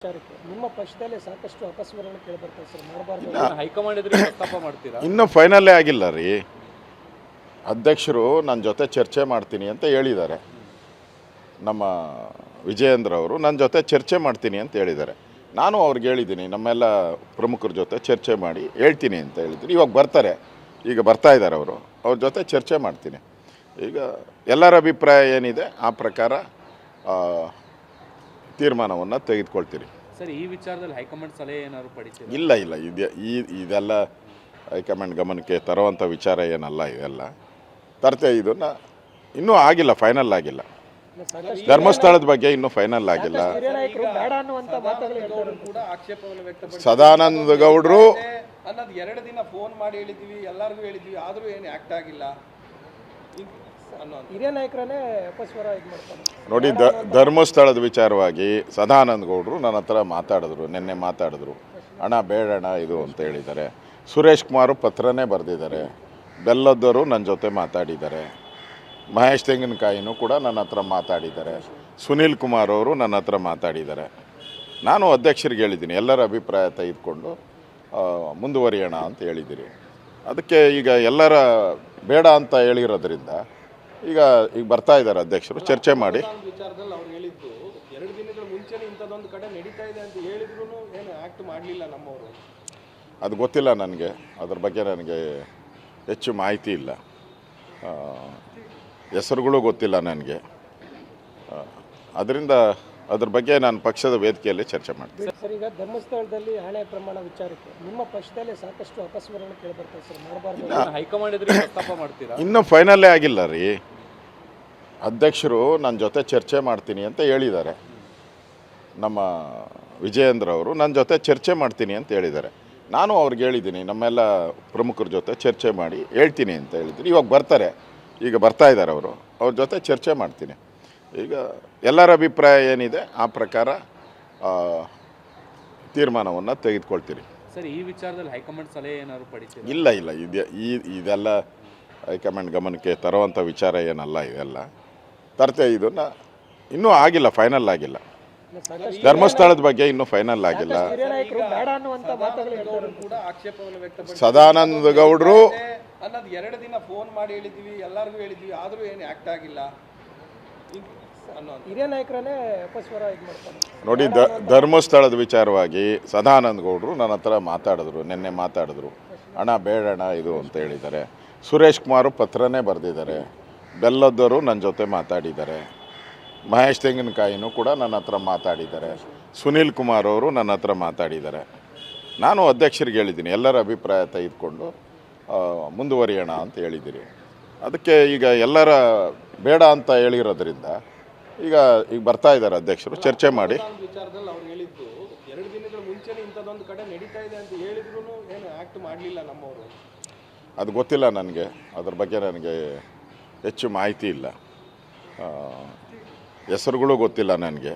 ವಿಚಾರಕ್ಕೆ ನಿಮ್ಮ ಪಕ್ಷದಲ್ಲಿ ಸಾಕಷ್ಟು ಅಪಸ್ವರಗಳು ಕೇಳಿಬರ್ತದೆ ಸರ್, ಮಾಡಬಾರ್ದು. ಹೈಕಮಾಂಡ್ ಎದುರಿಗೆ ಪ್ರಸ್ತಾಪ ಮಾಡ್ತೀರಾ? ಇನ್ನೂ ಫೈನಲ್ಲೇ ಆಗಿಲ್ಲ ರೀ. ಅಧ್ಯಕ್ಷರು ನನ್ನ ಜೊತೆ ಚರ್ಚೆ ಮಾಡ್ತೀನಿ ಅಂತ ಹೇಳಿದ್ದಾರೆ. ನಮ್ಮ ವಿಜಯೇಂದ್ರ ಅವರು ನನ್ನ ಜೊತೆ ಚರ್ಚೆ ಮಾಡ್ತೀನಿ ಅಂತ ಹೇಳಿದ್ದಾರೆ. ನಾನು ಅವ್ರಿಗೆ ಹೇಳಿದ್ದೀನಿ, ನಮ್ಮೆಲ್ಲ ಪ್ರಮುಖರ ಜೊತೆ ಚರ್ಚೆ ಮಾಡಿ ಹೇಳ್ತೀನಿ ಅಂತ ಹೇಳಿದ್ದೀನಿ. ಇವಾಗ ಬರ್ತಾರೆ, ಈಗ ಬರ್ತಾ ಇದ್ದಾರೆ ಅವರು. ಅವ್ರ ಜೊತೆ ಚರ್ಚೆ ಮಾಡ್ತೀನಿ. ಈಗ ಎಲ್ಲರ ಅಭಿಪ್ರಾಯ ಏನಿದೆ ಆ ಪ್ರಕಾರ ತೀರ್ಮಾನವನ್ನು ತೆಗೆದುಕೊಳ್ತೀರಿ. ಸರ್, ಈ ವಿಚಾರದಲ್ಲಿ ಹೈಕಮಾಂಡ್ ಸಲಹೆ ಏನಾದ್ರು ಪಡಿತೀರಾ? ಇಲ್ಲ ಇದೆಲ್ಲ ಹೈಕಮಾಂಡ್ ಗಮನಕ್ಕೆ ತರುವಂಥ ವಿಚಾರ ಏನಲ್ಲ. ಇದೆಲ್ಲ ತರ್ತೆ. ಇದನ್ನು ಇನ್ನೂ ಆಗಿಲ್ಲ, ಫೈನಲ್ ಆಗಿಲ್ಲ. ಧರ್ಮಸ್ಥಳದ ಬಗ್ಗೆ ಇನ್ನೂ ಫೈನಲ್ ಆಗಿಲ್ಲ. ಬೇಡ ಅನ್ನುವಂತ ಮಾತುಗಳು ಕೂಡ ಆಕ್ಷೇಪವನ್ನು ವ್ಯಕ್ತಪಡಿಸಿದ್ದಾರೆ. ಸದಾನಂದ ಗೌಡರು ಅನ್ನೋದು 2 ದಿನ ಫೋನ್ ಮಾಡಿ ಹೇಳಿದ್ವಿ, ಎಲ್ಲರಿಗೂ ಹೇಳಿದ್ವಿ, ಆದರೂ ಏನು ಆಕ್ಟ್ ಆಗಿಲ್ಲ. ಹಿರಿಯ ನಾಯಕರನ್ನೇ ಅಪಸ್ವರ ಇದು ಮಾಡ್ತಾರೆ ನೋಡಿ. ಧರ್ಮಸ್ಥಳದ ವಿಚಾರವಾಗಿ ಸದಾನಂದ ಗೌಡರು ನನ್ನ ಹತ್ರ ಮಾತಾಡಿದ್ರು, ನಿನ್ನೆ ಮಾತಾಡಿದ್ರು. ಹಣ ಬೇಡಣ ಇದು ಅಂತ ಹೇಳಿದ್ದಾರೆ. ಸುರೇಶ್ ಕುಮಾರು ಪತ್ರನೇ ಬರೆದಿದ್ದಾರೆ. ಬೆಲ್ಲದವರು ನನ್ನ ಜೊತೆ ಮಾತಾಡಿದ್ದಾರೆ. ಮಹೇಶ್ ತೆಂಗಿನಕಾಯಿನೂ ಕೂಡ ನನ್ನ ಹತ್ರ ಮಾತಾಡಿದ್ದಾರೆ. ಸುನೀಲ್ ಕುಮಾರ್ ಅವರು ನನ್ನ ಹತ್ರ ಮಾತಾಡಿದ್ದಾರೆ. ನಾನು ಅಧ್ಯಕ್ಷರಿಗೆ ಹೇಳಿದ್ದೀನಿ, ಎಲ್ಲರ ಅಭಿಪ್ರಾಯ ತೆಗೆದುಕೊಂಡು ಮುಂದುವರಿಯೋಣ ಅಂತ ಹೇಳಿದ್ದೀರಿ. ಅದಕ್ಕೆ ಈಗ ಎಲ್ಲರ ಬೇಡ ಅಂತ ಹೇಳಿರೋದ್ರಿಂದ ಈಗ ಬರ್ತಾ ಇದ್ದಾರೆ ಅಧ್ಯಕ್ಷರು, ಚರ್ಚೆ ಮಾಡಿ. ವಿಚಾರದಲ್ಲಿ ಅವ್ರು ಹೇಳಿದ್ದು 2 ದಿನಗಳ ಮುಂಚೆನೇ ಇಂಥದ್ದೊಂದು ಕಡೆ ನಡೀತಾ ಇದೆ ಅಂತ ಹೇಳಿದ್ರು ಏನು ಆಕ್ಟ್ ಮಾಡಲಿಲ್ಲ ನಮ್ಮವರು. ಅದು ಗೊತ್ತಿಲ್ಲ ನನಗೆ, ಅದ್ರ ಬಗ್ಗೆ ನನಗೆ ಹೆಚ್ಚು ಮಾಹಿತಿ ಇಲ್ಲ. ಹೆಸರುಗಳು ಗೊತ್ತಿಲ್ಲ ನನಗೆ. ಅದರಿಂದ ಅದ್ರ ಬಗ್ಗೆ ನಾನು ಪಕ್ಷದ ವೇದಿಕೆಯಲ್ಲಿ ಚರ್ಚೆ ಮಾಡ್ತೀನಿ. ಸರ್, ಈಗ ಧರ್ಮಸ್ಥಳದಲ್ಲಿ ಹಣೆ ಪ್ರಮಾಣ ವಿಚಾರಕ್ಕೆ ನಿಮ್ಮ ಪಕ್ಷದಲ್ಲಿ ಸಾಕಷ್ಟು ಅಪಸ್ವರಗಳು ಕೇಳಿಬರ್ತದೆ ಸರ್, ಮಾಡಬಾರ್ದು. ಹೈಕಮಾಂಡ್ ಎದುರಿಗೆ ಪ್ರಸ್ತಾಪ ಮಾಡ್ತೀರಾ? ಇನ್ನೂ ಫೈನಲ್ಲೇ ಆಗಿಲ್ಲ ರೀ. ಅಧ್ಯಕ್ಷರು ನನ್ನ ಜೊತೆ ಚರ್ಚೆ ಮಾಡ್ತೀನಿ ಅಂತ ಹೇಳಿದ್ದಾರೆ. ನಮ್ಮ ವಿಜಯೇಂದ್ರ ಅವರು ನನ್ನ ಜೊತೆ ಚರ್ಚೆ ಮಾಡ್ತೀನಿ ಅಂತ ಹೇಳಿದ್ದಾರೆ. ನಾನು ಅವ್ರಿಗೆ ಹೇಳಿದ್ದೀನಿ, ನಮ್ಮೆಲ್ಲ ಪ್ರಮುಖರ ಜೊತೆ ಚರ್ಚೆ ಮಾಡಿ ಹೇಳ್ತೀನಿ ಅಂತ ಹೇಳಿದ್ದೀನಿ. ಇವಾಗ ಬರ್ತಾರೆ, ಈಗ ಬರ್ತಾ ಇದ್ದಾರೆ ಅವರು. ಅವ್ರ ಜೊತೆ ಚರ್ಚೆ ಮಾಡ್ತೀನಿ. ಈಗ ಎಲ್ಲರ ಅಭಿಪ್ರಾಯ ಏನಿದೆ ಆ ಪ್ರಕಾರ ತೀರ್ಮಾನವನ್ನು ತೆಗೆದುಕೊಳ್ತೀರಿ. ಸರ್, ಈ ವಿಚಾರದಲ್ಲಿ ಹೈಕಮಾಂಡ್ ಸಲಹೆ ಏನಾದ್ರು ಪಡಿತೀರಾ? ಇಲ್ಲ ಇದೆಲ್ಲ ಹೈಕಮಾಂಡ್ ಗಮನಕ್ಕೆ ತರುವಂಥ ವಿಚಾರ ಏನಲ್ಲ. ಇದೆಲ್ಲ ತರ್ತೆ. ಇದನ್ನು ಇನ್ನೂ ಆಗಿಲ್ಲ, ಫೈನಲ್ ಆಗಿಲ್ಲ. ಧರ್ಮಸ್ಥಳದ ಬಗ್ಗೆ ಇನ್ನೂ ಫೈನಲ್ ಆಗಿಲ್ಲ. ಹಿರಿಯ ನಾಯಕರು ಬೇಡ ಅನ್ನುವಂತ ಮಾತುಗಳು ಕೂಡ ಆಕ್ಷೇಪವನ್ನು ವ್ಯಕ್ತಪಡಿಸಿದ್ದಾರೆ. ಸದಾನಂದ ಗೌಡರು ಅನ್ನೋದು 2 ದಿನ ಫೋನ್ ಮಾಡಿ ಹೇಳಿದ್ವಿ, ಎಲ್ಲರಿಗೂ ಹೇಳಿದ್ವಿ, ಆದರೂ ಏನು ಆಕ್ಟ್ ಆಗಿಲ್ಲ. ಹಿರಿಯ ನಾಯಕರನ್ನೇ ಅಪಸ್ವರ ಇದು ಮಾಡ್ತಾರೆ ನೋಡಿ. ಧರ್ಮಸ್ಥಳದ ವಿಚಾರವಾಗಿ ಸದಾನಂದ ಗೌಡರು ನನ್ನ ಹತ್ರ ಮಾತಾಡಿದ್ರು, ನಿನ್ನೆ ಮಾತಾಡಿದ್ರು. ಹಣ ಬೇಡಣ ಇದು ಅಂತ ಹೇಳಿದ್ದಾರೆ. ಸುರೇಶ್ ಕುಮಾರು ಪತ್ರನೇ ಬರೆದಿದ್ದಾರೆ. ಬೆಲ್ಲದವರು ನನ್ನ ಜೊತೆ ಮಾತಾಡಿದ್ದಾರೆ. ಮಹೇಶ್ ತೆಂಗಿನಕಾಯಿನೂ ಕೂಡ ನನ್ನ ಹತ್ರ ಮಾತಾಡಿದ್ದಾರೆ. ಸುನೀಲ್ ಕುಮಾರ್ ಅವರು ನನ್ನ ಹತ್ರ ಮಾತಾಡಿದ್ದಾರೆ. ನಾನು ಅಧ್ಯಕ್ಷರಿಗೆ ಹೇಳಿದ್ದೀನಿ, ಎಲ್ಲರ ಅಭಿಪ್ರಾಯ ತೆಗೆದುಕೊಂಡು ಮುಂದುವರಿಯೋಣ ಅಂತ ಹೇಳಿದ್ದೀರಿ. ಅದಕ್ಕೆ ಈಗ ಎಲ್ಲರ ಬೇಡ ಅಂತ ಹೇಳಿರೋದ್ರಿಂದ ಈಗ ಬರ್ತಾ ಇದ್ದಾರೆ ಅಧ್ಯಕ್ಷರು, ಚರ್ಚೆ ಮಾಡಿ. ವಿಚಾರದಲ್ಲಿ ಅವ್ರು ಹೇಳಿದ್ದು 2 ದಿನಗಳ ಮುಂಚೆನೇ ಇಂಥದ್ದೊಂದು ಕಡೆ ನಡೀತಾ ಇದೆ ಅಂತ ಹೇಳಿದ್ರು ಏನು ಆಕ್ಟ್ ಮಾಡಲಿಲ್ಲ ನಮ್ಮವರು. ಅದು ಗೊತ್ತಿಲ್ಲ ನನಗೆ, ಅದ್ರ ಬಗ್ಗೆ ನನಗೆ ಹೆಚ್ಚು ಮಾಹಿತಿ ಇಲ್ಲ. ಹೆಸರುಗಳು ಗೊತ್ತಿಲ್ಲ ನನಗೆ.